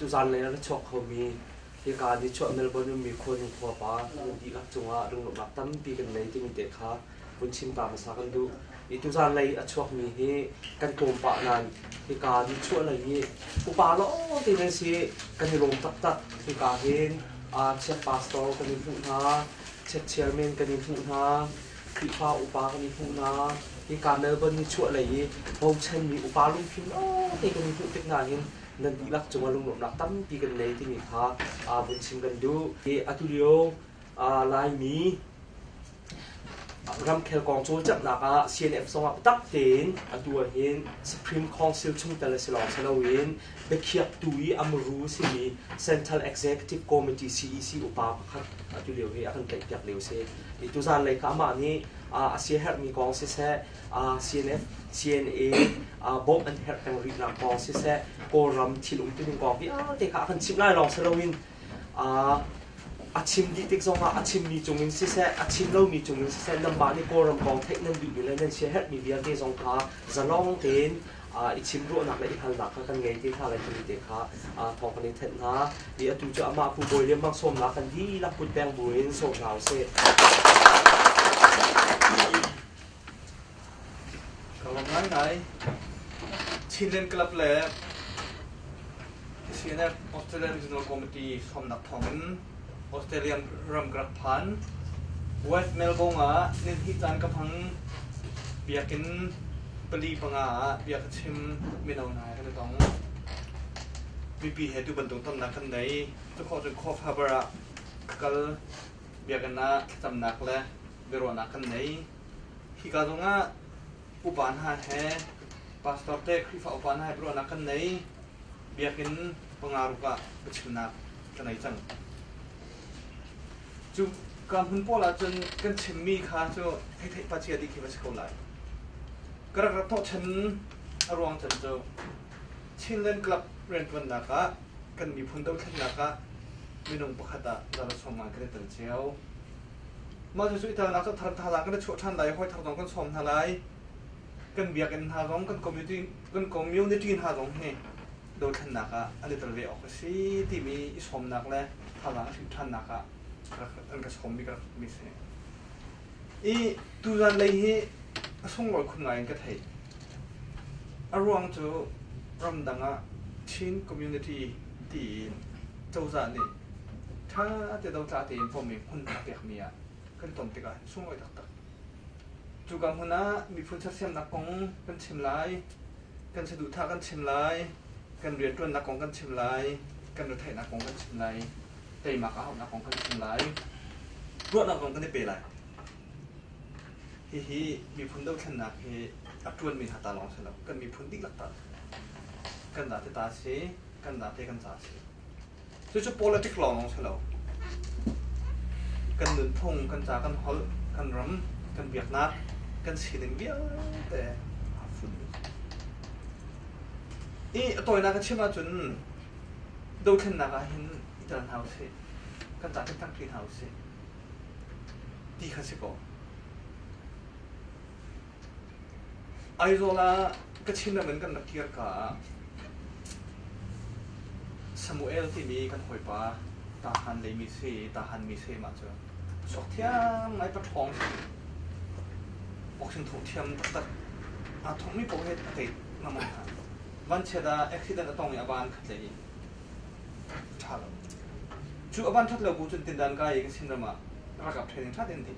ตุจานเลยนะชกเขามีที่การที่ชกเมลเบิร์นมีคนหัวป้าดีลักจังหวะดึงหลบหลักตั้มปีกันเลยที่มีเด็กขาคุณชิมตามมาสักกันดูอีตุจานเลยชกมีที่กันโกงปะนั้นที่การที่ชกอะไรนี่อุปาโลที่นั่นสิกันลงตัดที่การเห็นเชฟพาสโต้กันมีผู้น้าเชฟเชียร์แมนกันมีผู้น้าที่ฟ้าอุปากันมีผู้น้าที่การเมลเบิร์นที่ชกอะไรนี่พงเชนมีอุปาลุงพิมที่กันมีผู้ติดงานเห็นนั่นดีลักจังหวะลงหลบหลักตั้มปีกันเลยที่มีค่ะบุญชิมกันดูอัตุเดียวลายมีรำเคลกองโจจับนักCNF สองตักเต็นตัวเห็น Supreme Council ชุ่มแต่ละสลองสลาวินเบคียบตุยอัมรูสิมี Central Executive Committee CEC อุปาพักตัวเดียวเฮอันเตะจากเดียวเสียตัวจานเลยค่ะมานี้เสียเหตุมีกองเสียCNF CNA บอมอันเหตุแห่งรีนักกองเสียโกรัมที่ลุงตัวหนึ่งกองที่เด็กขันชิมไล่ลองสลาวินอาชิมดีติกซองอาชิมมีจงมินสิเสอาชิมเล่ามีจงมินสิเสนับบ้านนี่ก็รำกองเทคนิคอยู่เลยนั่นเชื่อเหตุมีเบียร์ที่ซองขาจะลองเห็นอีชิมรู้หนักและอีพันหนักกันไงที่ท่าอะไรที่เด็กขาทองกันเทนนะเดี๋ยวจู่จะมาผู้บริเลี้ยงบางส้มนักกันที่รักพุทธแบงบุญส่งเราเสร็จก็วันนั้นไงชินเล่นกลับเลยซีเนฟออสเตรเลียนดิจิทัลคอมมิตี้สมนักทองออสเตรเลียนรำกระพันเวสต์เมลโบงนิทิจันกับพังเบียกินปลีปังเบียกชิมไม่เอาไหนกันต้องมีปีเหตุบรรทุกต้นนักกันไหนทุกคนจะขอฟาบระกัลเบียกันนะจำนักและเบรวนักกันไหนที่การตรงอุปานหาแห่พาสปอร์ตเด็กที่ฝากอุปานหาเบรวนักกันไหนเบียกินปังรุกะบิชิมนักกันไหนจังจู่การหุ่นโป้ละจนกันชิมมีค่าจู่ให้เทปัจจัยดีขึ้นมาสักคนเลยกระทั่งฉันรวงฉันจู่ชินเล่นกลับเรียนวันนักกันมีพุ่นตัวขึ้นนักมีน้องประคัตดาราสมัยกันตั้งเช้ามาจู่อีตานักจะทำทารากันช่วยท่านใดห้อยทำตรงกันสมทลายกันเบียกันหาร้องกันคอมมิวนิตี้หาร้องให้โดยท่านนักอันนี้ตระเวออกสิที่มีสมนักและทาราที่ท่านนักอันก็สมมีก็มีเสียอีตัวนั้นเลยที่ส่งรอยคุณนายก็ไทยอารมณ์จู่รำดังชินคอมมูนิตี้ที่เจ้าสันนี่ถ้าจะต้องจ่ายที่ผมมีคนเด็กเมียก็ต้องติดกันส่งรอยตักจู่กันคนนั้นมีผู้ชัดเจนนักกงกันชิมไลกันสะดุดท่ากันชิมไลกันเรียนตัวนักกงกันชิมไลกันรถไถนักกงกันชิมไลแต่มาเขาหนักของกันชิมไลรถนักของกันได้เป็นไรฮีมีพุ่นเดาขนาดฮีอัดจวนมีหัตถ์ลองเสร็จแล้วกันมีพุ่นติ๊กหลักตากันด่าเตตาเสกันด่าเตกันจ่าเสส่วนจะ politics ลองเสร็จแล้วกันหนุนพงกันจ่ากันฮอลกันรำกันเบียกนัดกันสีหนึ่งเบี้ยแต่ฝุ่นอีตัวนักกันชิมมาจนดูขนาดเห็นอีตาเฮาส์กันจ่าที่ตั้งที่เฮาส์ดีขั้นสิบไอโซล่าก็ชินเหมือนกันนักเกียร์กับซามูเอลที่มีกันหอยปลาตาฮันเลยมีเซตาฮันมีเซมาเจอสกเทียมไอปลาทองบอกถึงถูกเทียมตัดทองไม่โปรเฮตติดน้ำมันวันเชดาอุบิเหตุต้องมีอาบานขัดเลยชัดจู่อาบานชัดแล้วกูจนติดดันกายก็ชินละมาระกับเทรนชัดเด่นดี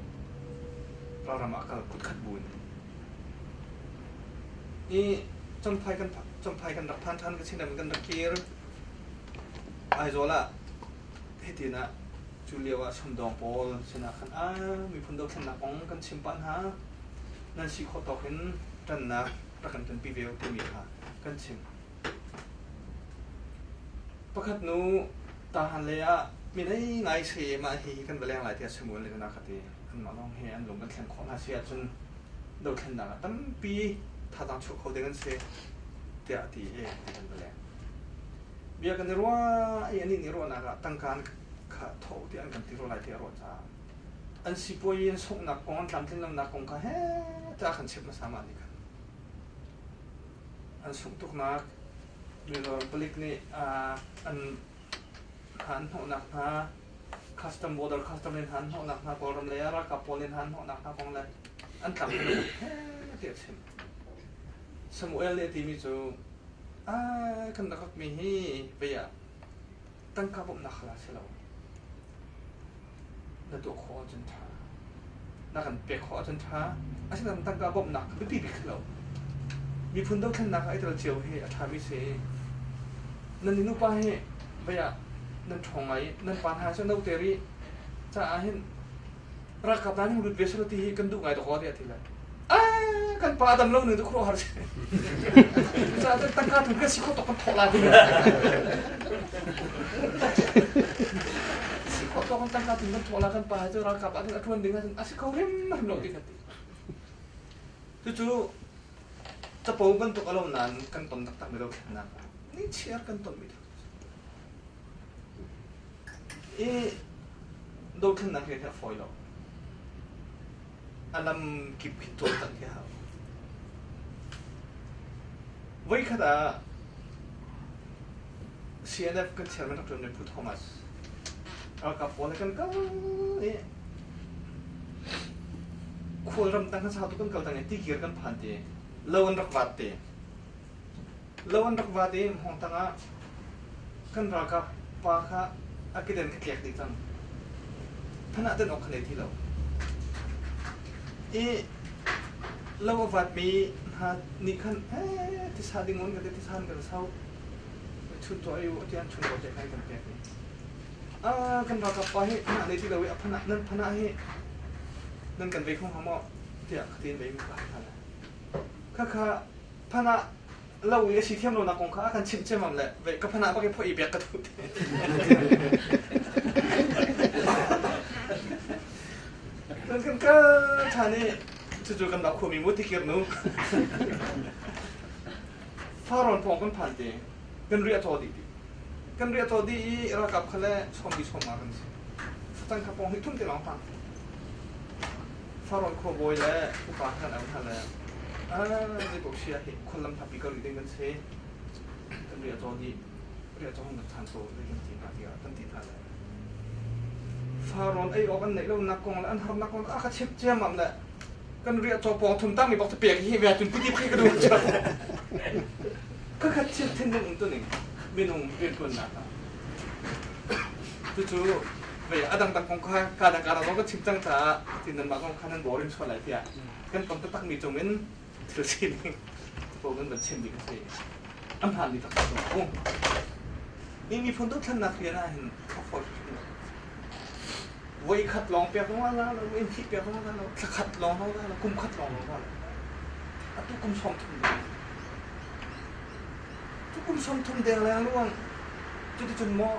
เราละมาก็กุดขัดบุญนี่จำพายกันดักพันทันก็เช่นเดียวกันดักเกียร์ไอโซล่าเฮตินะจูเลียว่าสมดองโพลชนะขันมีพุ่นดอกขนาดของกันชิมปันฮะนั่นสิขอตอกเห็นจันนะประกันเป็นปีเวลที่มีฮะกันชิมประคัดนู้ตาหันเลยมีได้ไงเสียมาฮีกันไปแรงหลายเที่ยวสมุนเลยนะคดีกันมาลองเฮียนหลงกันแข่งของอาเซียนจนโดนขนาดตั้งปีถ้าตามชุกเขาเดินเสียเดี๋ยวที่กันไปแล้วเบียกันรู้ว่าไอ้นี่รู้นะก็ตั้งการขาดโถที่อันกันที่รู้อะไรที่รู้จ้าอันสิบวันส่งนักกองทำที่นักกองก็เฮ้จะขันเช็ดมาสามัญนี่กันอันส่งทุกนัก เรื่องผลิตนี่อันหันหัวหนักนะคัสตอมบอร์ดคัสตอมเลนหันหัวหนักนะกอลมเลยรักกับโพลินหันหัวหนักนะกองเลยอันต่ำเลยเทียบเช่นสมุเอลเลยที่มีจูkan nakak mihi baya tangka bom nakala sila na do kho jan tha na kan pe kho jan tha asin nam tangka bom nak bi bi khlo mi phun do khan nak ai tel chiu he atha mi se nan ni nu pa he baya nan thong ai nan pan ha san do teri cha a hin ra ka tan hu be sel ti kan du ngai do kho ti athila kan pa dam lo ni du kro har se sa ta tangka tu ka si kho to kan thola ti si kho to kan tangka tu kan thola kan pa ju ra ka pa tu atun ding kan asi ko rim man lo ti ka ti tu chu ta po kan to alo nan kan ton tak tak mi lo na ni chiar kan ton mi do kan na ke ta foi lo alam kip kito tak ya wai kada CNF kan chairman Dr. Nepu Thomas ka pole kan ka khol ram tang sa tu kan kal tang ti kir kan phante lawan rakwate hong tanga kan ra ka pa kha akiden ka klek dik tang phana den ok khane thi loเราวัดมีหานี่ขั้นที่สาดิ่งงกันที่สานกันเศร้าชุนตัวอายุที่อันชุนตัวใจให้กันแก่นี่กันเรากับไปให้พนักในที่เราพนักนั่นพนักให้นั่นกันไปของเขาหม้อที่ขัดตีนไปมีการทำข้าพนักเราอย่าชี้เทียมเราหนักของข้ากันชิมเชื่อมันแหละไปกับพนักบางทีพออีเบียกกระตุ้นนั่นกันก็ท่านี้จู่ๆกันดับขมีมุติเกียร์นู้ฟ้ารอนพองกันผ่านเจกันเรียทอดีกันเรียทอดีรักกับเขาแล้วชมดีชมมากันสิตั้งขับพองให้ทุ่มเตลองฟังฟ้ารอนขบอยแล้วผู้ปากันเอาท่านแล้วในบอกเชียร์เห็นคนลำทับปีกรีเด้งกันเช่กันเรียทอดีเรียทอห้องกับทานโซ่เรื่องจริงอะไรกันตีท่านแล้วฟ้ารอนไอ้ออกกันไหนแล้วนักกองแล้วอันทำนักกองก็เชี่ยมันแหละกันเรียกตัวปองทุนตั้งมีบอกจะเปียกที่เวียจนพื้นที่ให้กระดูกจับก็คัดเช็ดเทนนุ่งตัวหนึ่งเมนูเรียนคนนะครับจู่ๆเวียอดังตังของข้าการดังการเราก็ชิมจังจ้าที่นั่นมาของข้านั้นบอกเรื่องชวนอะไรที่อ่ะกันต้องตั้งมีจงเว้นถือชิ้นบอกกันแบบเช่นดีกันสิอันผ่านดีต่างๆโอ้นี่มีคนทุกท่านนักเรียนนะเห็นเขาฟอร์ไว้ขัดลองเปียกของว่าแล้วไว้ที่เปียกของว่าแล้วขัดลองเขาแล้วกุมขัดลองเขาแล้วทุกกุมชมทุนเดียวทุกกุมชมทุนเดียวแล้วล่วงจนหม้อ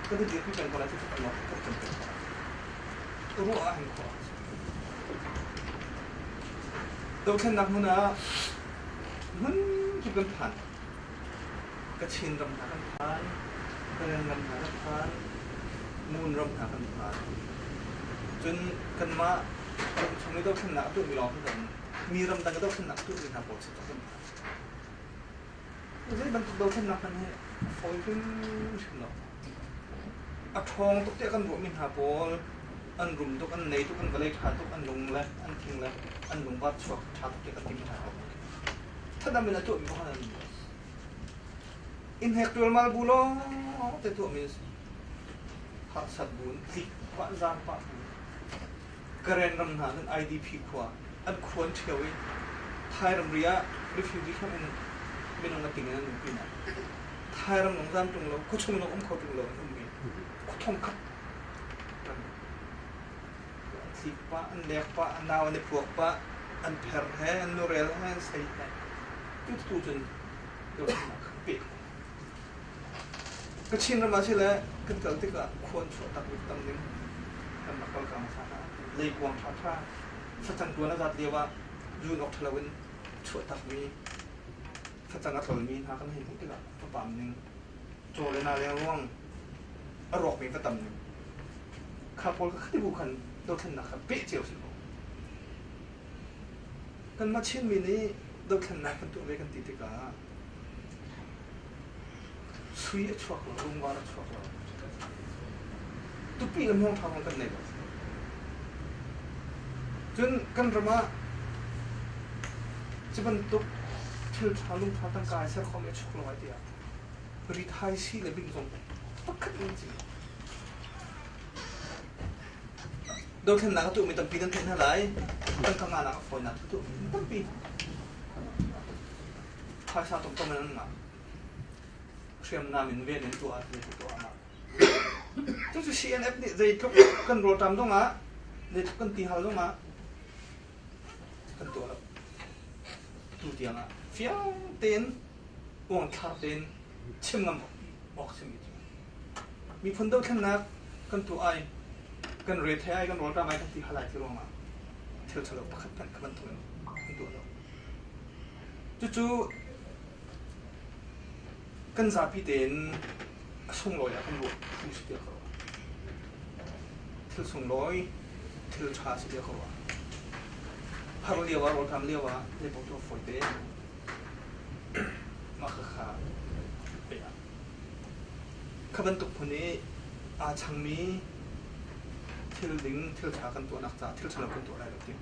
ก็ได้เดี๋ยวพี่เป็นคนละที่จะลองก็จนเป็นรู้อะไรขอตัวแค่นักมันนะมันคิดกันผ่านกระชินรำหากันผ่านกระเรียนรำหากันผ่านมูลรำหากันผ่านจนกันมาช่วงนี้ต้องขนาดตัวมีร้องกันมีรำตังก็ต้องขนาดตัวมีหาบทสุดต้องผ่านแล้วบรรทุกเราขนาดนั้นเนี่ยฟอยขึ้นขึ้นเนาะอัดทองตุกเจ้ากันบวมีหาบอลอันรุมตุกอันไหนตุกอันกระเลยขาตุกอันลงและอันทิ้งและอันลงวัดชกชาตุกเจ้ากันทิ้งหาถ้าดำเป็นตัวมีข้อนั้นอินเฮกตัวมาบุลแต่ตัวมีหักสับบุญติปะจางปะกระเรนรำหาเป็น IDP ขวาอันควรเชื่อวิไทยรำเรียรีฟิวจีเขาเป็นองค์ติ่งนั่นหนึ่งปีน่ะไทยรำหลงจานตรงเราเขาชงเราเขาตรงเราตรงนี้เขาท่องคัดสิปะอันเล็กปะอันนาวอันเด็กพวกปะอันเพลแฮอันโนเรลแฮอันใส่แฮทุกตัวจนโดนหนักปิดก็ชินเรามาใช่แล้วกันเกิดที่ก็ควรช่วยตัดวิตามินกันมาเข้ากลางสาระเลยกวางท้าท่าสัจจังตัวน่าจะเรียกว่ายูนออกทะเลวินช่วยตัดมีสัจจังอัตลมีหากันเห็นที่ก็ประมาณนึงโจเลยนาเรียงร่วงอรอกมีประตำนึงข้าพลก็ขึ้นบุคคลโดนขนาดเป๊ะเจียวสิกันมาเช่นมีนี้ đâu thân nát con tụi về con tí thì cả suy chuộc rồi lung vào chuộc rồi tụi bị làm hông thằng con này chun kan rama chiban tuk thil thalung thal tang kai sa khom e chuk lo ai tia ri thai si le bing zong pakhat ni chi do than na tu mi tam pi dan then halai tan khang na ka phoi na tu tam pi khai sa tum tom nan na siam na min ve nen tu a le tu a ma chu CNF ni dei thuk kan ro tam dong a dei thuk kan ti hal dong a kan tu la tu tiang a fiang ten wang thar ten chim ngam ok sim mi phun do than na kan tu ai kan re the ai kan ro tam ai kan ti halai ti ro ma thil chalo pakhat kan kan tu kan tu lo chu kan za pi ten sung loi a kan ro fu si ti ko thil sung loi thil cha si ti ko har liawa ro tham liawa le po to foi te ma kha pe a khaban tuk phuni a changmi thil ding thil cha kan tu nak cha thil chalo kan tu lai lo ti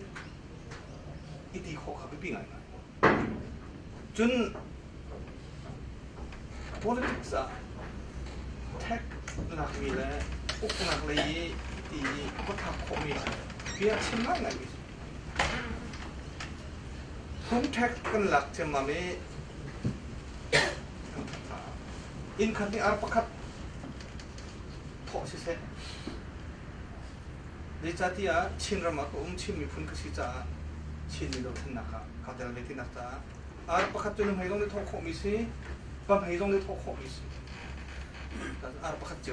iti kho kha bi ngai ngai chun politics a tech nak mi le uk nak le ti ko thak kho mi pia chim ngai ngai mi home tech kan lak chem ma me in khat ni ar pakhat tho si se de chatia chin rama ko chin mi phun ka si cha chin ni lo than na ka dal le ti na ta ar pakhat tu mai long le tho kho mi si pa mai long le tho kho mi si ta ar pakhat je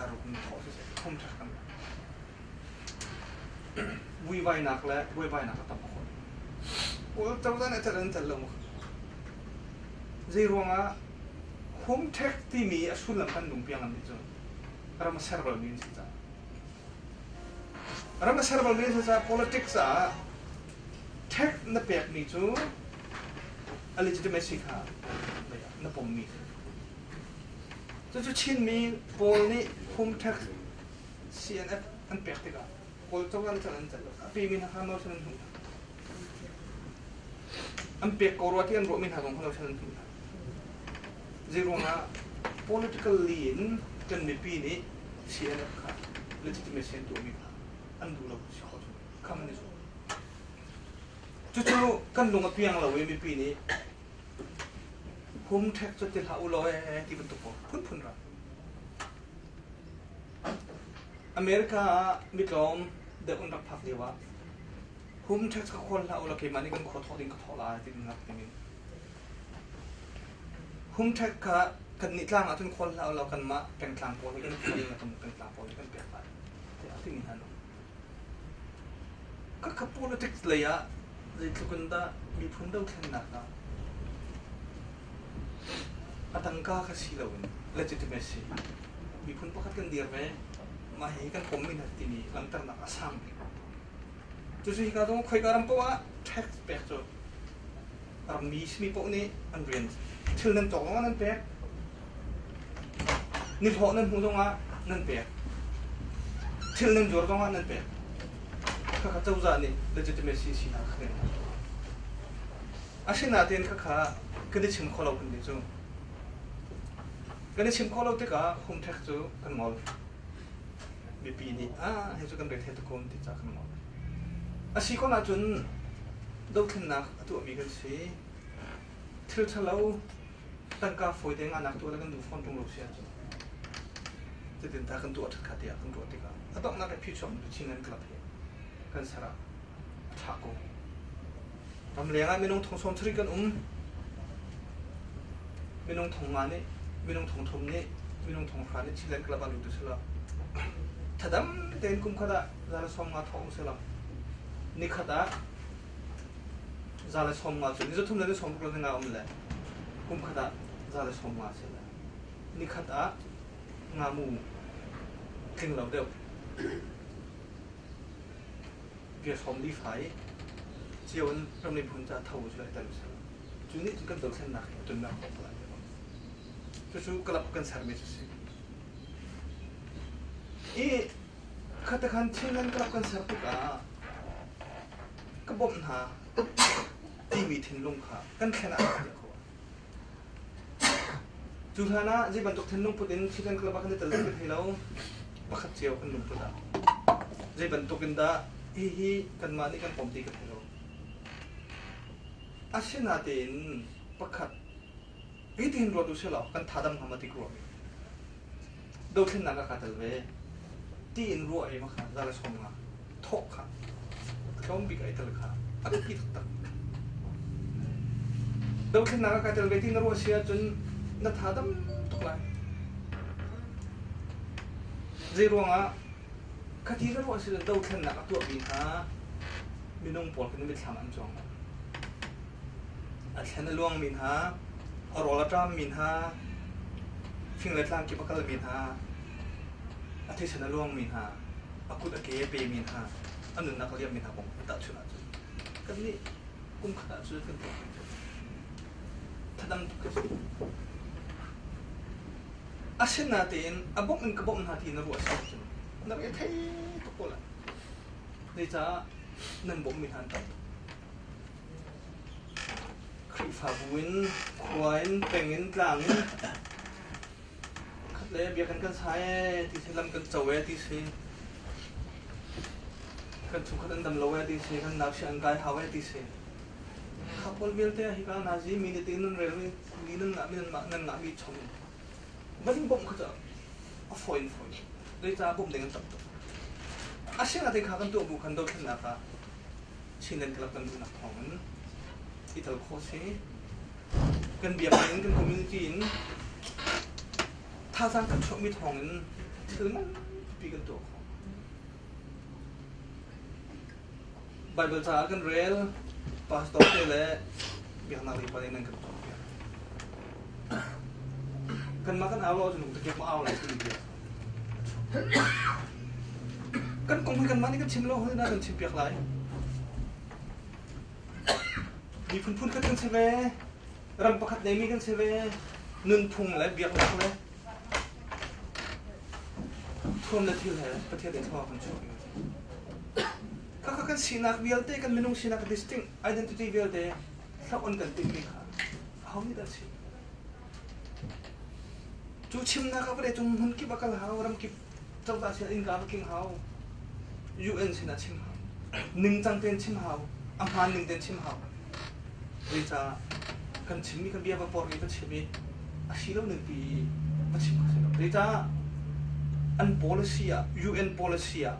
ar kum tho si se home tech kan vui vai nak le vui vai nak ta pa kho ul tau da na taran tal lo zero nga home tech ti mi asul lam kan dung piang am ni zo ram server min si ta ram server min si sa politics a tech na pek ni chu a legitimacy kha na pom mi chu chin mi pol ni home tech CNF an pek ti ka pol tau da na taran tal lo pi min ha no san thung am pek ko ro ti an ro min ha gong lo san thung zero nga political lean kan mi pi ni CNF kha legitimation to mi an du lo si kho kam ni chu kan lunga piang lo we mi pi ni home tech cho til ha u lo e ti ban to ko phun ra America mi tom de un rak phak lewa home tech ka khol la u lo ke mani kan kho tho ding ka thola ti ngak ti min home tech ka kan ni tlang atun khol la lo kan ma peng tlang po ni kan khol na kan peng tlang po ni kan pe pa te ati min hanu ka politics le ya je thukun da mi phun do thlen na ka atangka ka si lo legitimacy mi phun pakhat kan dir ve ma he kan kom min ti ni lang tar na asam chu hi ka dong khoi garam po a tax pe cho ar mi smi po ni an rian thil nan to nan pe ni ho nan hu dong a nan pe thil nan jor dong a nan pe ka chau za ni legitimacy si na khren asina ten ka kan ni chim kholo kan ni chu kan ni chim kholo te ka home tech chu kan ngol mi pi ni he chu kan re the to kon ti cha kan ngol asi ko na chun do thlen na tu mi kan si thil chalo tangka foi de nga nak tu la kan du phone tung lo sia chu te tin ta kan tu at kha ti kan ro ti ka adok na ka phi chom du chingan klap he kan sara tha ko ram lenga minung thong som thri kan minung thong ma ni minung thong thom ni minung thong kha ni chilan klap alu du sala thadam ten kum khada zala som ma thong sala ni khada zala som ma chu ni zo thum le som ko nga le kum khada zala som ma sala ni khada nga mu thing lo deu ge som li phai chiều ram ni phun cha thau chu lai ta lu sala จุนี่จุกันตัวเส้นหนักจนหนักของอะไรจู่ๆกลับกันสารไม่ใช่อีขัดขันเช่นนั้นกลับกันสารตุกก็บ่มหาที่มีทิ้งลงขากันแค่นั้นเดียวจุดนั้นจีบันทุกทิ้งลงปุ๊บเองที่กันกลับกันได้ตลอดให้เราประคับเจียวกันลงปุ๊บจีบันทุกกันได้ฮีกันมานี่กันผมตีกันให้เราอาชีพนาเดินประคับอีที่เห็นรถดูเสียหรอกันท้าดำทำมาติกรวดดูทิ้งนักการตลอดที่เห็นรถไอ้มาขาดอะไรสมงาทกขาเขาไม่ไอ้ตลอดขาอันนี้ที่ตัดดูทิ้งนักการตลอดที่นรกเสียจนนัดท้าดำทุกอย่างจีรวงคดีนรกเสียดูทิ้งนักตัวบินหามีน้องปอดกันไม่ทำอันจงอันเช่นลวงมินฮาอรอลตรามมินฮาฟิงเลตลางกิบกัลมินฮาอาทิตย์เช่นลวงมินฮาอากุดอาเกยเปมินฮาอันนึงนักเรียนมินฮาผมตัดชุดนั้นกันนี่กุ้งขาดชุดกันตัวถ้าดำทุกข์อาเช่นนาทีนอาบอกมันกบอกนาทีนรวดสุดจุดนักเรียนไทยทุกคนละเดี๋ยวจะนั่นบอกมินฮาตัดคลิปฟ้าบุญควายเป็นเงินกลางขัดเลยเบียกันกันใช้ที่เซลล์กันเจ้าเวทีเซกันชุกขัดอันดำโลเวทีเซกันนักเชียงกายหาเวทีเซขับบอลเวลเตะฮิการนาจีมินิตีนั่นเรื่องนี้นั่นงามีนั่นงามีชมบัดนี้ผมก็จะฟอยน์โดยจะผมเด้งกันตับอาเซียนอาทิตย์ขากันตัวบุคคลโดยขนาดว่าชินเล่นกลับกันดูนักของมันที่ทะเลโคเซ่กันเบียบกันกันคอมมูนิตี้ท่าทางกันชอบมีทองนั้นถือมันปีกันตัวของไบเบิลจ้ากันเรลพาสตอร์เตเลยเบียร์นาลีประเด็นนั้นกันตัวเบียร์กันมากันเอาเราจนถึงตะเกียบมาเอาอะไรกันเบียร์กันคงให้กันมานี่กันชิมโลกให้น่ากันชิมเบียร์ไรมีพุ่นกันเสวรำประคัดเดมีกันเสวนุนพุงและเบียกหลักเลยทวนละทีเลยประเทศเดนทอกันช่วยก็กันสีนักเบียลเต้กันไม่นุ่งสีนัก distinct identity เบียลเต้ถ้าอ่อนกันติดมีค่ะเขาไม่ได้สิจูชิมนักก็ได้จงหุ่นกิบกันหารำกิบเจ้าตาเสียอินกาบกิงหา UN สินะชิมหาหนึ่งจังเต็นชิมหาอัมพานหนึ่งเต็นชิมหาเดี๋ยวจะกันชิมมีกันเบียร์มาปอร์กันชิมมีอาชีพหนึ่งปีมาชิมกันเดี๋ยวจะอัน policy อ่ะ UN policy อ่ะ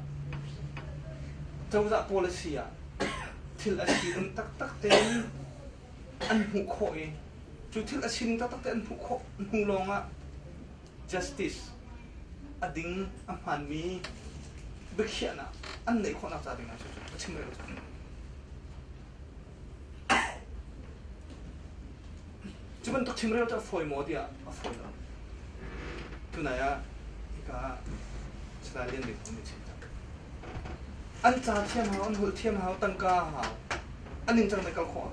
เจ้าจะ policy อ่ะที่อาชีพตักเต็นอันหุกโขยจุดที่อาชีพตักเต็นหุกโขหุลงอ่ะ justice อดิ้งอัมพันมีเบคเชียนะอันไหนคนอับใจเป็นไงชุดมาชิมเลยจุบันตักชิมเรียกจะฟอยหมดอ่ะฟอยแล้วตัวไหนอ่ะอีกอ่ะสไลด์เรียนเด็กผมไม่ชิมอันจ่าเทียมหาอันหัวเทียมหาตั้งกาหาอันหนึ่งจังในกระขวา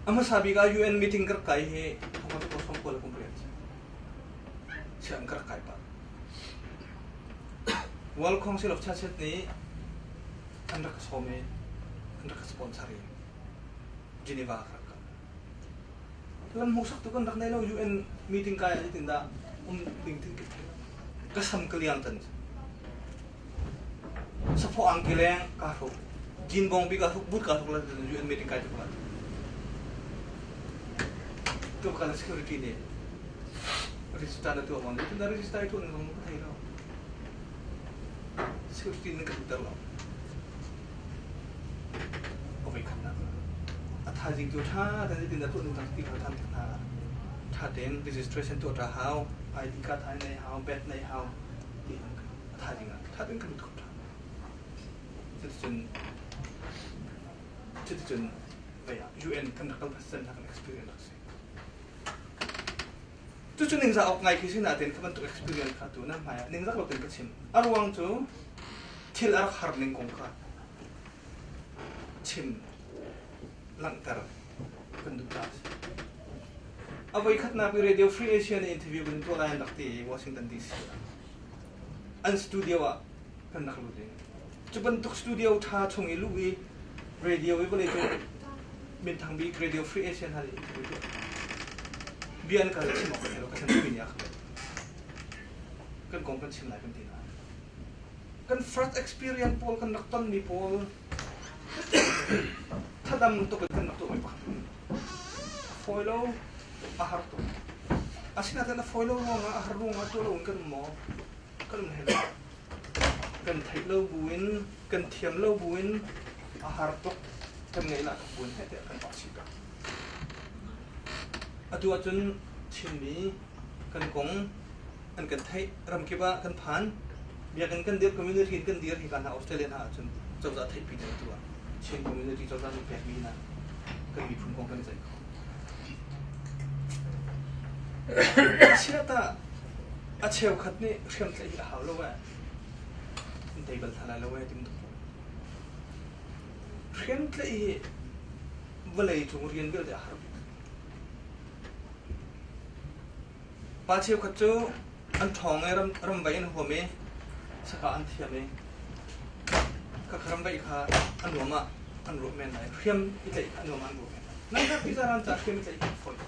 อันมาสาบิกา UN meeting กระไก่เฮผมก็ต้องส่งคนละคอมเพลนเชื่อมกระไก่ปะ World Council of Churches นี้อันรักสมอันรักสปอนเซอร์เจนีวาครับลำหกสักตุกันรักในเรา UN meeting กายที่ติดดาดิ่งถึงก็สำคัญอย่างนั้นสปออังกฤษการทุกจีนบองบีการทุกบุตรการทุกแล้ว UN meeting กายทุกแล้วตัวการ security เนี่ยregister ตัวมันitu dari register itu nggak mau kata itu security ini kan terlalu apa ikan nakถ้าจริงตัวท่าแต่ในดินตัวหนึ่งต่างที่เขาทำถ้าเด่น registration ตัวท่า how ID card ใน how badge ใน how ที่ถ้าจริงถ้าเป็นกันทุกท่าจนไปอ่ะ UN กันนักการพัฒนาการ experienceจุดหนึ่งจะออกไงคือสิ่งนั้นเด่นคือมันตัว experience ขาตัวนั่นหมายหนึ่งจะเราเป็นกระชิมอารวงจูที่เราหาหนึ่งกงขาชิมหลังการ kan dukta avai khatna pi Radio Free Asia ne interview kan to lain dakti Washington DC an studio wa kan naklu de chuban tuk studio tha chung ilu wi radio wi bole to min thang bi Radio Free Asia hali bian ka chimo ka lo ka san bi ya kan kong kan chim lai kan tin kan first experience pol kan nakton ni pol thadam to kan nakto mai pa foilo ahar to asina ta na foilo nga ahar nga to lo kan mo kan hel kan thai lo buin kan thiam lo buin ahar to kan ngai la buin he te kan pa si ka atu achun chimni kan kong an kan thai ram ke ba kan phan bia kan dir community kan dir hi kan Australia na achun chau za thai pi de tu chen community chau za pe mi na kan mi phun kong kan sai Sirata acheu khatni riam tlai a hawlo wa table thala lo wa tim tu riam tlai valai chung rian bel de har pa cheu khachu an thong ram vai an home saka an thiame ka kharam vai kha an roma an ro men lai riam itlai an roma an ro men nan ka pizaran ta riam itlai foi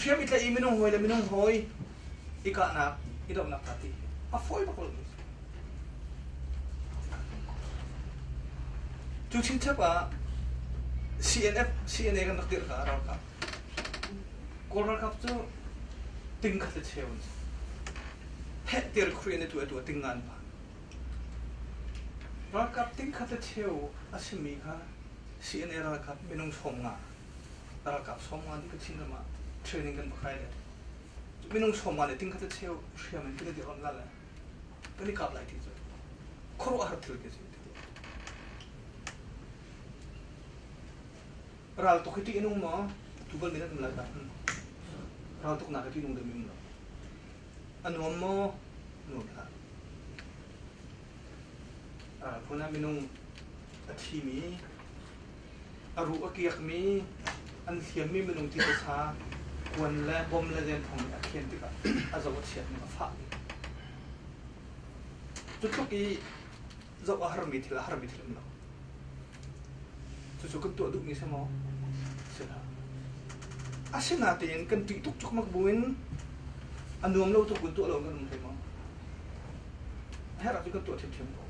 Siapa itu minum hoi, ikan nak, hidup nak hati. Apa itu kalau ni? Cuci siapa? CNN kan nak dir ke arah kap. Koral kap tu tingkat seceun. Het dir Korean itu tinggal pa. Arah kap tingkat seceu asimi ka CNN arah kap minum somga. Arah kap somga di kecil nama. Training kan pakai deh. Minum semua ni tingkat cewek siapa yang kita diorang lala. Ini kap lagi tu. Kau harus terus kesini. Ral tu kita inung mah, tu bal minat melata. Ral tu nak kita inung demi mana. Anu mah, anu lah. Ral pun nak minum atimi, aru akiak mi, ansiam mi minum tiga sah. Kuan le bom le jen thong akhian tika azaw chiat ni fa tutuk I zaw har mi thil no tu kan tu duk ni samo sila asina tin kan ti tuk tuk mak buin anuam lo tu kun tu lo kan thai mo hera tu kan tu them ko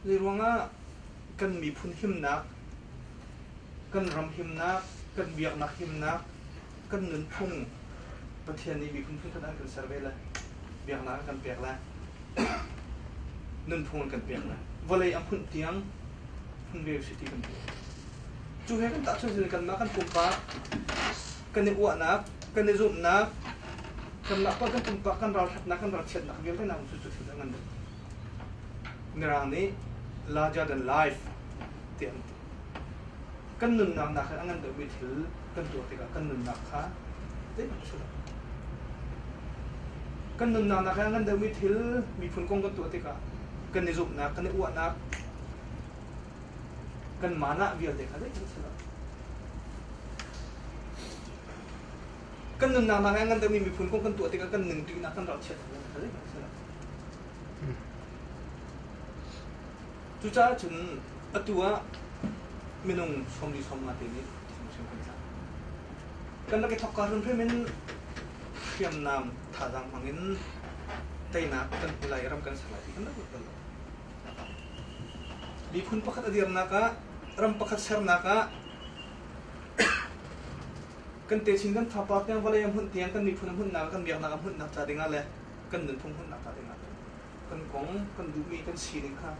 ni ruanga kan mi phun him na kan ram him na kan biak nak him na kan nun phung pathian ni mi phung kan an kan survey la biak na kan pek la nun phung kan pek la volei am phun tiang phun be city kan chu he kan ta chu kan ma kan pumpa kan ni wa na kan ni zum na kan la pa kan pumpa kan ral hat na kan ral chet na gel ta na chu chu ngan nirang ni larger than life tiang kan nun nak nak angan de mi thil kan tu tika kan nun nak kha te ma chu kan nun nak nak angan de mi thil mi phun kong kan tu tika kan ni zup nak kan ni wa nak kan mana vial de kha de chu kan nun nak nak angan de mi phun kong kan tu tika kan ning ti nak kan ra chet kha de chu cha chun atua minung som di som mati ni sem kan kan lagi thokar run men khiam nam thadang mangin taina kan pulai ram kan salai kan betul di phun pakat adir naka ram pakat ser naka kan te chin kan thapa yang wala yang hun tiang kan di phun naka kan biak naka hun nak ta dinga le kan den thung hun nak ta dinga kan kong kan du mi kan si ni kha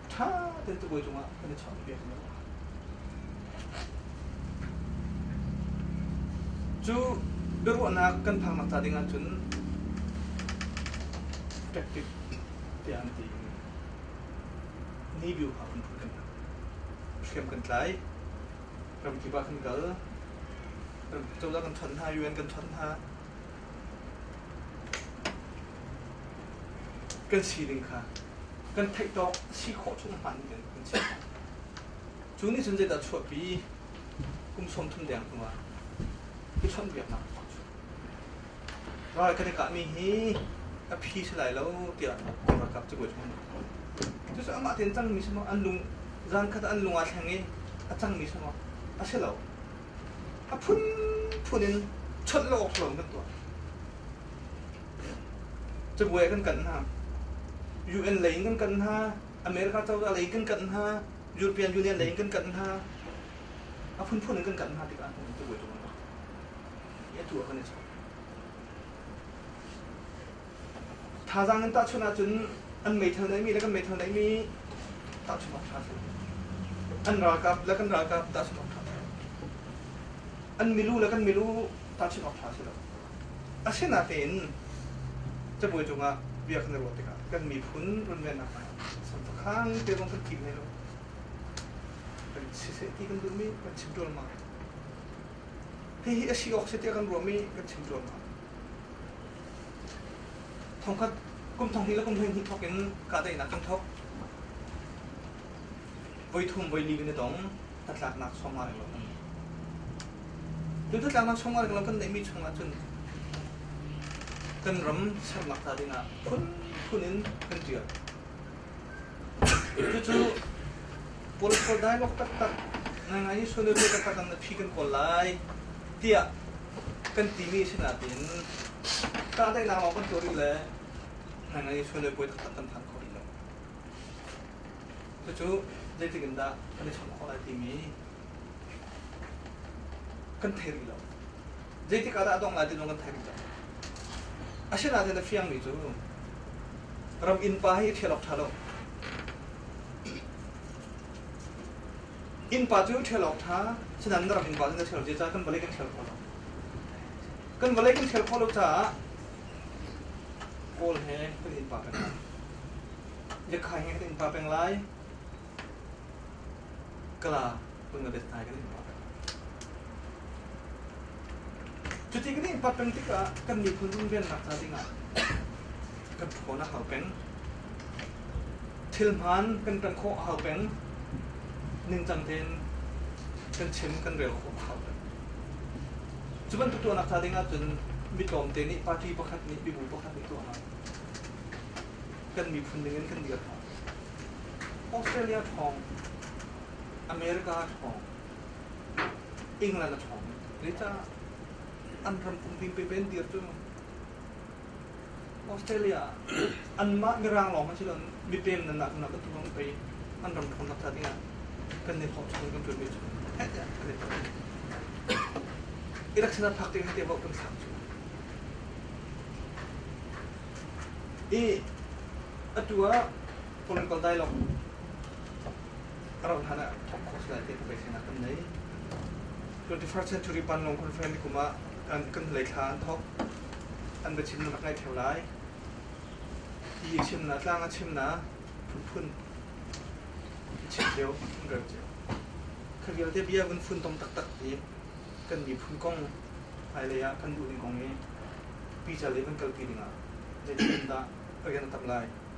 tha ten tu boi junga kan cham biak ni chu beru anak kan phang nak ta dinga chun practice tiang ti ni view ha kan skem kan tlai ram ki ba kan gal ram chau da kan thon ha yuen kan thon ha kan si ding kha kan thai tok si kho chung han kan si จูนี่ฉันจะตัดชั่วปีกุมสมทุนแดงตัวที่ช่องเบียดนะรอยกันกะมีฮีอภิสลายแล้วเดี๋ยวคนรักกับจะบวชมันจะสามารถเห็นจังมีสมอันลุงร้านคัดอันลุงอาแทงนี้จังมีสมอาเชลล์อาพุ่นนินชดโลกหลงกันตัวจะบวชกันฮะUN เลยกันฮะอเมริกาเจ้าอะไรกันฮะยุโรเปียนยูเนียนเลยกันฮะอาพุ่นนินกันฮะที่การจะบวชตรงนั้นเนี่ยตัวกันเนี่ยถ้าจังนั้นตัดชนะจนอันไม่เท่าไหนมีแล้วก็ไม่เท่าไหนมีตัดชนะทันอันรักกับแล้วกันรักกับตัดชนะทันอันไม่รู้แล้วกันไม่รู้ตัดชนะทันสิแล้วอาเช่นนั้นเป็นจะบวชจงอ่ะเบียร์กันในรถติกากันมีพุ่นรุนแรงหนักสัมผัสข้างเดี๋ยวต้องกันกินให้เราเป็นสิ่งที่กันดูมีกันชิมตัวมาที่อาชีพออกเสียกันรวมมีกันชิมตัวมาทองคัดกุมทองที่แล้วกุมทองที่ทอกกันกาได้นักกันทอกไว้ทุ่มไว้ลีกันในตรงตัดหลักนักช่องมาเลยเราจนตัดหลักนักช่องมาเลยเรากันได้มีช่องมาจนกันรำชักนักตาดีนะพุ่นนินกันเดียวจู่ๆพอได้ลกตัดนั่งไงส่วนเรื่องตัดกันนั้นพี่กันคนไล่เตี้ยกันตีมีชนะดินกาได้นำเอากันตัวนี้เลยนั่งไงส่วนเรื่องตัดกันทันคนนี้จู่ๆได้ถึงกันได้กันในช่องอะไรตีมีกันเทรีแล้วได้ที่กาได้ต้องอะไรที่น้องกันเทรีแล้วอาชีพนั้นจะเฟียงมิจูรำอินปาให้เที่ยวหลอกทะเลอินปาจูเที่ยวหลอกท่าฉะนั้นรำอินปาจะเที่ยวจะกันบริกันเที่ยวพอลกันบริกันเที่ยวพอลจ้าโกลเฮกันอินปาเป็นจะขายให้กันอินปาเป็นไรกล้าเป็นเงินเด็ดตายกันอินปาจุดที่นี่ปัจจุบันที่กันมีคนรุ่นเรียนหนักจริงอ่ะกันโคนะเขาเป็นทิลมันกันโคเขาเป็นหนึ่งจังเทนกันเชมกันเรียวโคเขาเป็นจุดนั้นตัวนักจริงอ่ะจนมีกลมเตนี่ปาร์ตี้ประคัตนี่มีบุญประคัตนี่ตัวมากันมีคนหนึ่งกันเดียวทองออสเตรเลียทองอเมริกาทองอังกฤษทองนี่จะอันรำพุ่งพิงไปเป็นเดียร์จุ่มออสเตรเลียอันมาไม่รางหลอกมันใช่หรอมีเต็มนั่นหนักก็ต้องไปอันรำพุ่งนักทัศน์เนี่ยกันในพอชงกันจนไม่จุ่มแค่เดียวกันเลยอิรักษณะพักที่ให้เดี๋ยวบอกเป็นสามจุ่มตัวคนก็ได้หรอกเราท่านอ่ะทอกโคสไลท์ที่ไปชนะกันไหน21st century ปันลงคอนเฟอเรนซ์กุมาอันกันเลยคานท็อปอันเป็นชิมนักไงเท่าไรที่ชิมนะล่างชิมนะพุ่นชิมเดียวเร็วเดียวคือเราจะเบี้ยกันฝุ่นตรงตักนี้กันมีพุ่นกล้องอะไรอะกันดูในกล้องนี้ปีจะเลี้ยงกันเกลียดงาจะชิมได้เอาอย่างนั้นทำไร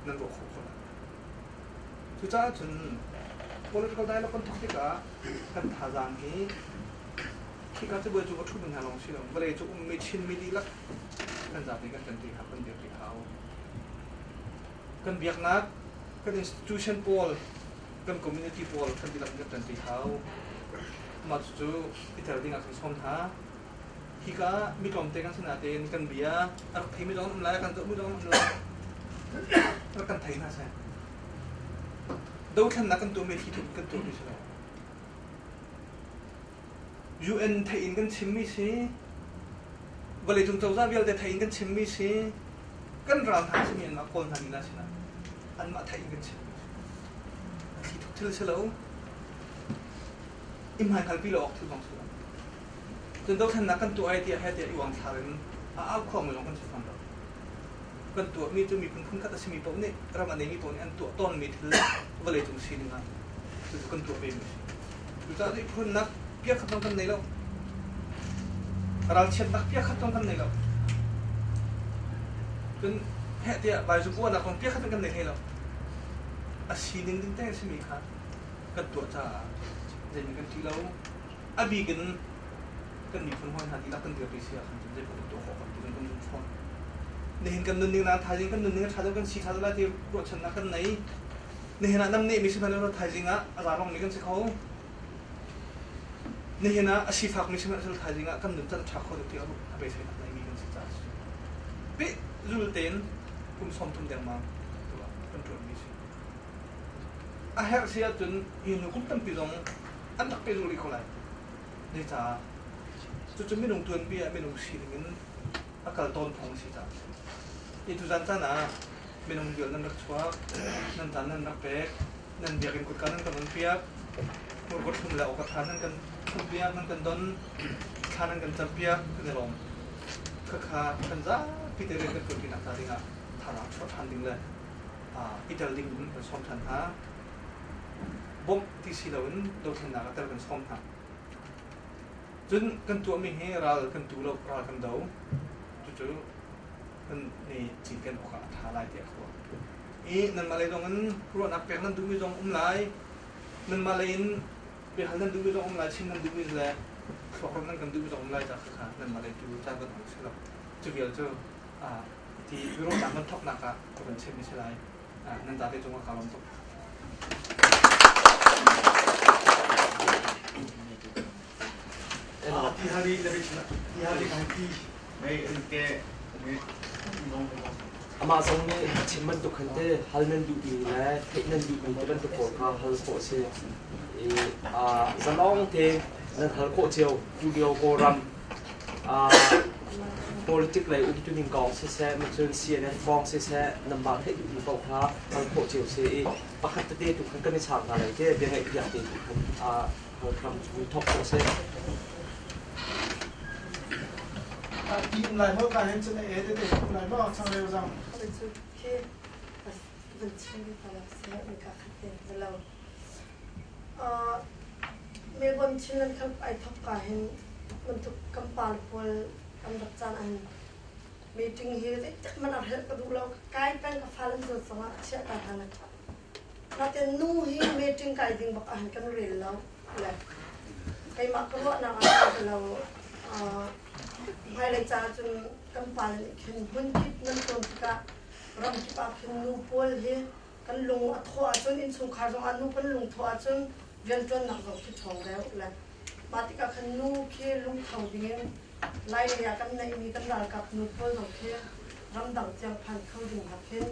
นั่นบอกเขาคนละทุกเจ้าจน political dialogue กันทุกที่กันท่าจางนี้ที่การจะเบื่อจุกทุบเป็นหาลองชิลเวลาจุกไม่ชินไม่ดีละกันจับนี่กันตีครับกันเดียวตีเขากันเบียกนักกัน institution poll กัน community poll กันตีหลังกันตีเขามาจุกที่เธอดิ้งกันสมท่าที่ก็มีกลุ่มเตะกันสนาเตนกันเบียอะไรที่ไม่ต้องทำไรกันจุกไม่ต้องทำไรแล้วกันไทยน่าใช่ดูท่านนักกันตัวไม่ที่ถูกกันตัวไม่ใช่UN ไทยอินกันชิมมิสิเวลาจุงเจ้าจ้าเวลาไทยอินกันชิมมิสิกันรำทางชิมีนมาคนทางนี้นะสินะอันมาไทยอินกันชิมมิที่ทุกที่เราอิมหายคัลปีเราออกที่ลองสิจนดูท่านนักกันตัวไอเดียให้เดียอีวังทารินเอาความมือลงกันสิฟังเรากันตัวมีจะมีพุ่นกัตชิมีปนนี่รำอันนี้มีปนอันตัวต้นมีที่เวลาจุงชินนะจุดกันตัวเป็นจุดจ้าที่พุ่นนักเพียขัดตรงกันไหนแล้วเราเช็ดนักเพียขัดตรงกันไหนแล้วจนแห่เดียบายจุกว่านักของเพียขัดตรงกันไหนแล้วอาชีพนึงดิ้งแต่ชิมีค่ะกันตัวจ้า เจนกันที่เราอาบีกันมีคนห้อยหาที่รักกันเดือดไปเสียกันจนได้ผลตัวของกันที่กันรุ่งฟ้อนในเห็นกันนึงนะทายจริงกันนึงทายกันชีทายแล้วที่รถชนะกันไหนในเห็นน้ำนี่มีสิบพันแล้วทายจริงอ่ะอาจารย์ลองมีกันสิเขาในเห็นนะอาชีพหักมีสิบพันแล้วทายจริงอ่ะกันนึงจะชักเขาที่เอาไปใช้ในมีกันสิจ้าเป๊ะรูลเต้นคุณสมทุนเดียงมาตัวเป็นตัวมีสิอาเหตุเสียจนยินคุณตั้งปีตรงอันนักไปรู้ลิเขาเลยในจ้าจุดไม่ลงทุนเบี้ยไม่ลงสีเงินอากาศต้นทองสิจ้าอีทุจันจ้านะไม่ลงเดือนนั้นรักชัวนั่นจานนั้นรักเป๊กนั่นเบียกันกุดกันนั่นกันมันเปียกมือกดทุ่มแล้วกระทานนั่นกันทุ่มเปียกนั่นกันดนทานนั่นกันจับเปียกกันในลมข้ากันจ้าพี่เตอร์เรียนกันกุดกินอัตตาดิงะทารักชดทันดิงเลยอีเตอร์ดิงเป็นสมทันฮะบ่มที่สิเราเห็นเราเห็นหน้ากันแต่เป็นสมทันจนกันตัวมีให้เรากันตัวเรากันเดาจู่ๆกันนี่จีกันออกมาท้าลายเดียกว่านั่นมาเลยตรงนั้นรู้นักเปียกนั่นดูวิจงลายนั่นมาเลยเปียกนั่นดูวิจงลายชิ้นนั่นดูวิจเลยขอคนนั้นกันดูวิจงลายจากข้านั่นมาเลยดูจากกันของสิเราจู่เดียวเจอที่วิโรจน์มันทบหนักอะก็เป็นเช่นไม่ใช่ไรนั่นตาได้จงว่าการลงทุนที่ฮารีเลยที่ฮารีของที่ไม่แกไม่ลงอามาส่งเนี่ยชิมมันตุกันเต้ฮัลนันดูอีและเทนันดูอีจะเป็นตัวโคข้าฮัลโคเซ่สลองเทนั่นฮัลโคเจียวดูเดียวโกรัมpolitik lai u tu ning gong se se ma chun CNN form se se number he du ko kha hal ko chiu se pakhat te tu kan kan chak na lai te be ngai pya te tu kan hal kam chu top ko seทีมลายเมื่อการเห็นจะในเอเดเดลายเมื่อสังเร็วจังเป็นชุดที่เป็นชิ้นตลาดเสียมีการขัดแย้งแต่เราเมื่อบนชิ้นนั้นเขาไอทับการเห็นมันถูกกำปาลพลกำดับจานอันมีจริงเหี้ยมันอะไรก็ดูเราใกล้เป็นกับฟ้าลันจุดสมาเชื่อกันทันนะเราจะนู่เหี้ยมีจริงไก่จริงบอกอาหารกันเรียนแล้วแหละไก่มักก็ว่านะเราให้เลยจ้าจนกำปั้นเข็นหุ่นคิดนั่นตัวที่กะรำที่ปากเข็นนูพอลเฮกันลงถั่วจนอินสุขาจงอันนูกันลงถั่วจนเวียนจนหนักเราคิดทองแล้วแหละมาที่กะขันนูเคลุงเท่าเดียงไล่เลยกันในมีกันหลายกับนูพอลของเครำดังเจียงพันเข้าดึงหักเข็น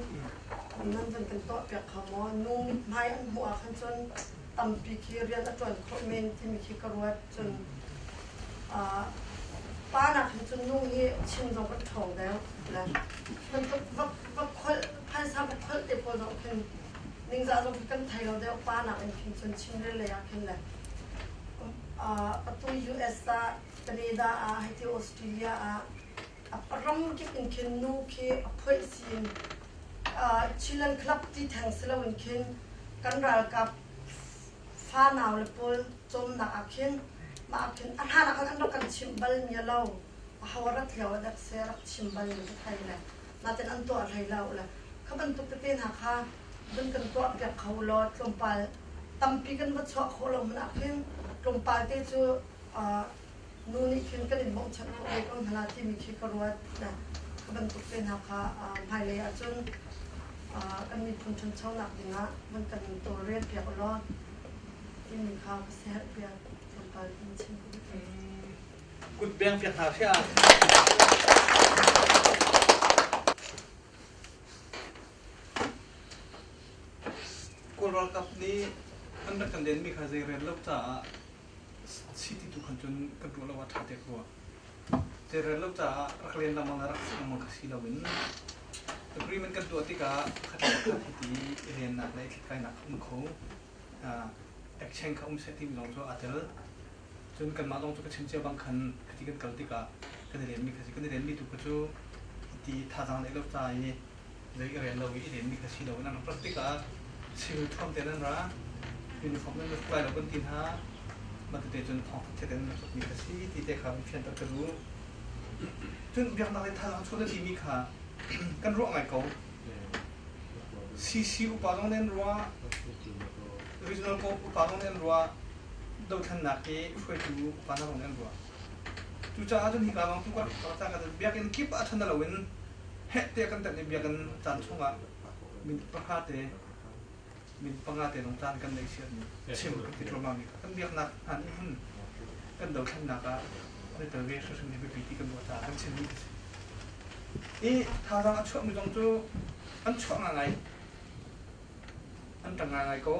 นั่นจนเป็นโต๊ะเปียกขมอนูมิดไม้อันหัวขันจนต่ำปีเคเรียนจนโคเมนที่มีเคกระวดจนป้าหนักจนนุ่งยี่ชิมเราก็ถงแล้วนะมันก็ว่าคนภายสามคนเด็กคนเราเป็นนิ่งจะเราเป็นไทยเราได้ป้าหนักเป็นจนชิมได้เลยอะเป็นแหละประตู US แคนาดาให้ที่ออสเตรเลียปรำกิเป็นเคนนูเคเพื่อสินชิลันคลับที่แทงสลาวินเคนกันรักกับฟ้าหนาวเลยพอจมหนักเคนมาเคนอันหานักอันรักกันชิมบัลมีเล่าหาวรักเที่ยวดักเสียรักชิมบัลมีไทยแหละน่าจะอันตัวอะไรเล่าแหละเขาบรรทุกเต้นหาค่ะดึงกันตัวแบบเขาลอดลงไปตั้มปีกันวัดเฉาะเขาลงมันเคนลงไปที่จูนู่นนี่เคนกันมองชัดเขาเองขณะที่มีคิดกระวดนะเขาบรรทุกเต้นหาค่ะภายเลยจนกันมีคนชนเช่าหนักอย่างนั้นมันกันตัวเรียนเพียงรอดที่มีข่าวเสียเพียงกุดเบียงเปียกหาเชียกุดรอกับนี้อันดับกันเด่นมีข้าเจริญลบจากสิทธิทุกคนจนกันรู้แล้วว่าทัดเด็กว่าเจริญลบจากรักเรียนดำมังรักมังคสีลาวินตุกรีมันกันตัวที่กะขัดขัดที่เรียนหนักในที่ใกล้หนักเขาแอคชั่นเขาเซตที่มีลงโซ่อัตเลจนกันมาลงโซ่ก็เชื่อเจ้าบางคันที่กันกันที่กะกันเรียนมีกันเรียนมีทุกคนจูที่ท่าทางในโลกใจเลยเรียนเราวิเรียนมีกันสิเรานั่นปกติกะชีวิตความเต้นนั่นละยูนิฟอร์มนั่นกลายเราเป็นทีมฮะมันจะจนท้องเต้นมีกันสิที่เด็กเขาเพียงแต่รู้จนเบียงนักเรียนท่าทางช่วยที่มีค่ะกันรู้ไงเขาซีอุปาดงเน้นรู้regional ก็อุปาดงเน้นรู้ ดูทันนักที่ช่วยดูปานนั้นของนั่นบัวจู่จ้าจนหิกาบางทุกคนก็จ้ากันเบียกันคิดว่าทันนั่นเราเว้นเฮ็ดเดียกันแต่เบียกันจานช่วงอ่ะมินประคาเตมินปังอาเตน้องจานกันในเชียนชิมกันติดลมมามีกันเบียกนักหันหุ่นกันดูทันนักอ่ะในตัวเวชสุดนี้เป็นปีที่กันบัวจ้ากันเช่นนี้อีทางช่วงมีตรงจู่อันช่วงอะไรอันต่างอะไรก็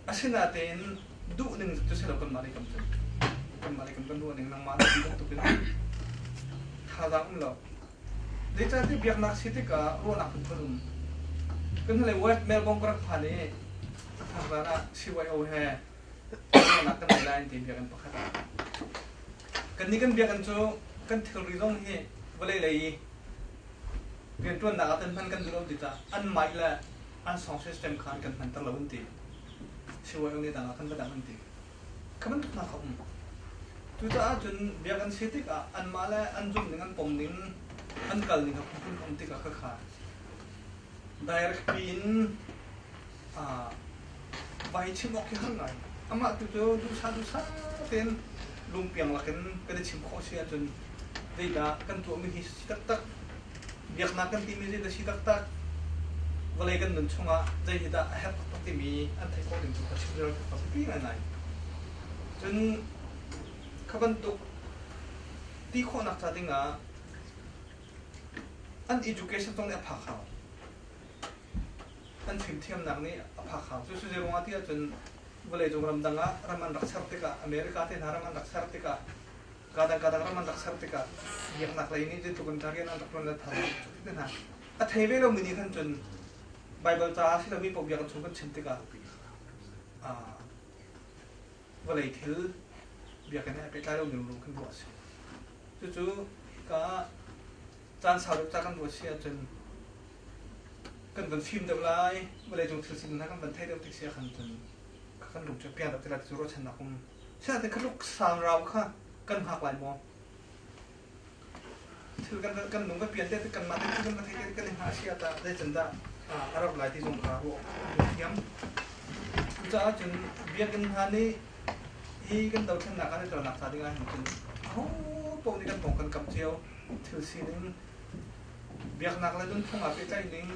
อาชีพนาเต็นดูหนึ่งจะเสร็จแล้วกันมาเลยกันดูหนึ่งนางมาดีกันตุกันทารังเราเดี๋ยวจะที่เบียกนักสิติกาโรนักเป็นคนกันเลยเวทเมลบงกรักพันนี่ทางร้านชิวายโอเฮโรนักกันในไลน์ทีมเบียกันปะครับกันนี้กันเบียกันโจกันเทอร์ริซองเฮวันเลยเรียนตัวนักเต้นพันกันดูเราดิจ้าอันใหม่ละอันสองซิสเต็มขันกันพันตั้งเราวันตีช่วยองค์นี้ต่างกันก็ได้วันตีขมันนักเขาจู่จ้าจนเบียกันสิติกาอันมาละอันจุ่มหนึ่งอันปมหนึ่งอันกัลหนึ่งครับคุณคงติกาขาได้รักปีนใบชิมออกที่ข้างในอามาจู่จู่ดูซาเต้นลุงเปียงละกันก็ได้ชิมข้อเสียจนได้ด่ากันตัวมีฮิสตักเบียกนักกันที่มีได้ชิตักวันเลยกันหนึ่งช่วงอ่ะใจที่ได้แฮปปี้ที่มีอันไทยก็หนึ่งจุดชิมเรื่องกับพี่อะไรจนขบันตุกที่คนนักจัดดิ้งอ่ะอัน education ต้องเนี่ยพักเขาอันฟิล์มเทียมหนังนี่พักเขาจู่ๆเรื่องว่าที่จนวันเลยจงรำดังอ่ะรำมันรักษาติกาอเมริกาที่นารำมันรักษาติกาkadang-kadang rambut tak sertika yang nak lain ini itu komentari yang nak pernah tahu itu nah tapi kalau meni kan jen Bible cah sih lebih populer kan cuma sertika walai til biarkan apa cara untuk kan buat sih itu ka jangan salut jangan buat sih jen kan film terlai walai jung til sih kan bantai dia tik sih kan jen kan luk cepian tapi lah suruh cina kum saya tak keluk sang rau kaกันหักหลายมองถือกันหนุ่มก็เปลี่ยนได้กันมาได้กันมาได้กันหาเชียตาได้จนได้อารับหลายที่สงขลาโอ้เยี่ยมจ้าจนเบียกันหานี่ฮีกันเดาชนะกันได้ตระหนักสาดีงานจนโอ้ปมนี้กันตรงกันกับเจียวถือสีนึงเบียกหนักแล้วนุ่นพงอาไปใจนึง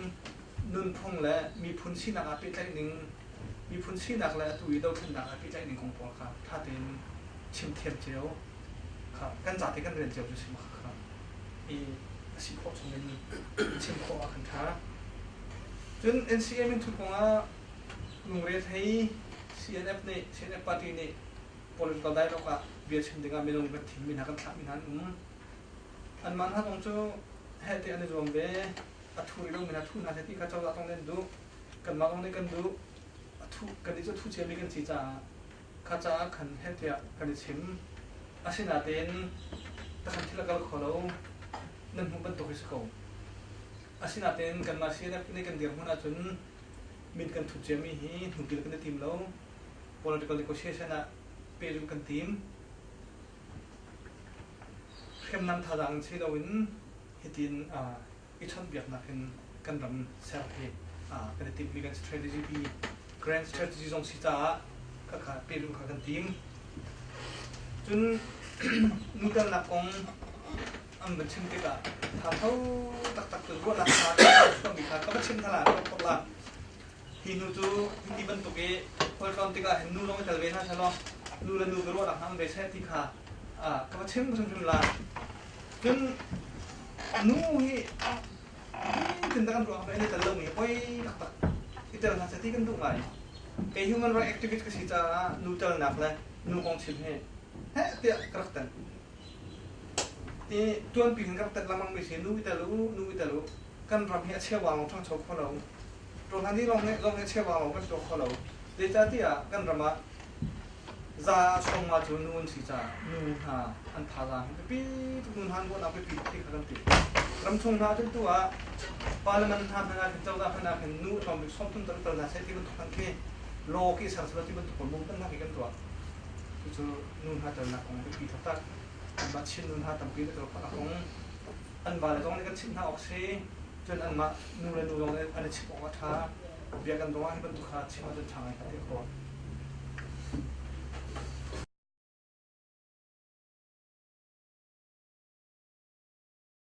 นุ่นพงแล้วมีพุนชีหนักอาไปใจนึงมีพุนชีหนักแล้วตุยเดาชนะอาไปใจนึงของปอครับถ้าเป็นชิมเทียมเจียวครับกันจากที่กันเรียนเจียวจะชิมครับอีชิมโคชงนี้ชิมโคอาขันท้าจน NCM มันถูกว่าโรงเรียนให้ CNF นี่ CNF ปาร์ตี้นี่ political dialogue อ่ะเบียร์ชิมดึงอ่ะมีโรงเรียนทีมมีนักการมีนันอันมันถ้าตรงจู่ให้ที่อันนี้รวมเบอัทุริโรงมีนักทุนนะที่ข้าเจ้าต้องเล่นดูกันมาต้องเล่นกันดูอัทุกันที่จะทุเชียมีกันจีจ่าข้าจะขันเฮตียกันชิมอาศินาเต็นตะขันที่ละกัลขอเรานั่นหุ่นบรรทุกสกาวอาศินาเต็นกันมาเสียนับในกันเดียร์มันอาจจะมีกันทุเจมีฮีหุ่นกิลกันในทีมเรา political negotiation อะเปลี่ยนกันทีมเข้มนำทางที่เราวินฮิตินอีชันเบียกนักกันรำเซลล์กันในทีมมีกัน strategy ปี grand strategy ตรงสิจ้าก็ขาเปลี่ยนกันทีมจนนู่นแต่ละกองอันเป็นชิมติกะถ้าเขาตักตัวรู้ราคาช่วงนี้ค่ะก็เป็นชิมตลาดก็ละฮินูจูฮิบันตุกเอพอตอนติกะเห็นนู่นลงไปทะเลนะใช่ไหมนู่นแล้วนู่นก็รู้ราคามันเป็นแค่ที่ค่ะก็เป็นชิมละจนนู่นฮีถึงตะกันรู้ว่าไอ้นี่แต่เรื่องนี้โอ้ยตักอีแต่ละสถิติกันดูไงไอ้ human rights activist ก็สิจ้านู่นแต่ละนักเลยนู่นกองชิมให้เฮ้ยเดี๋ยวกระตันที่ตัวปีนกระตันละมังไม่ใช่นู่นแต่รู้กันรำเหี้ยเชี่ยววางช่องโชว์ของเราตรงนั้นที่ลงเนี่ยเชี่ยววางกันโชว์ของเราเดี๋ยวที่กันรำมาจะส่งมาจนนู่นสิจ้านู่นฮะอันท่าทางปีนู่นฮันก็นับไปปีที่กันตีรำส่งมาจนตัวพาร์ลิเมนต์ทำงานเป็นเจ้าหน้าที่เป็นนู่นทำเป็นส่งต้นตระหนักใช้ที่มันถูกกันแค่โลกีสารสกัดที่มันถูกมุ่งตั้งหน้ากันตัวจู่นู่นหาตระหนักของปีทับบัดชินนู่นหาตั้งปีตระหนักของอันบาร์ตรงนี้กันชินหาออกซิจนอันมานู่นเลยนู่นตรงนี้อันนี้ชิบออกมาท้าเบียกันตรงนี้มันถูกขาดชิมาจนทางไอ้ที่คอ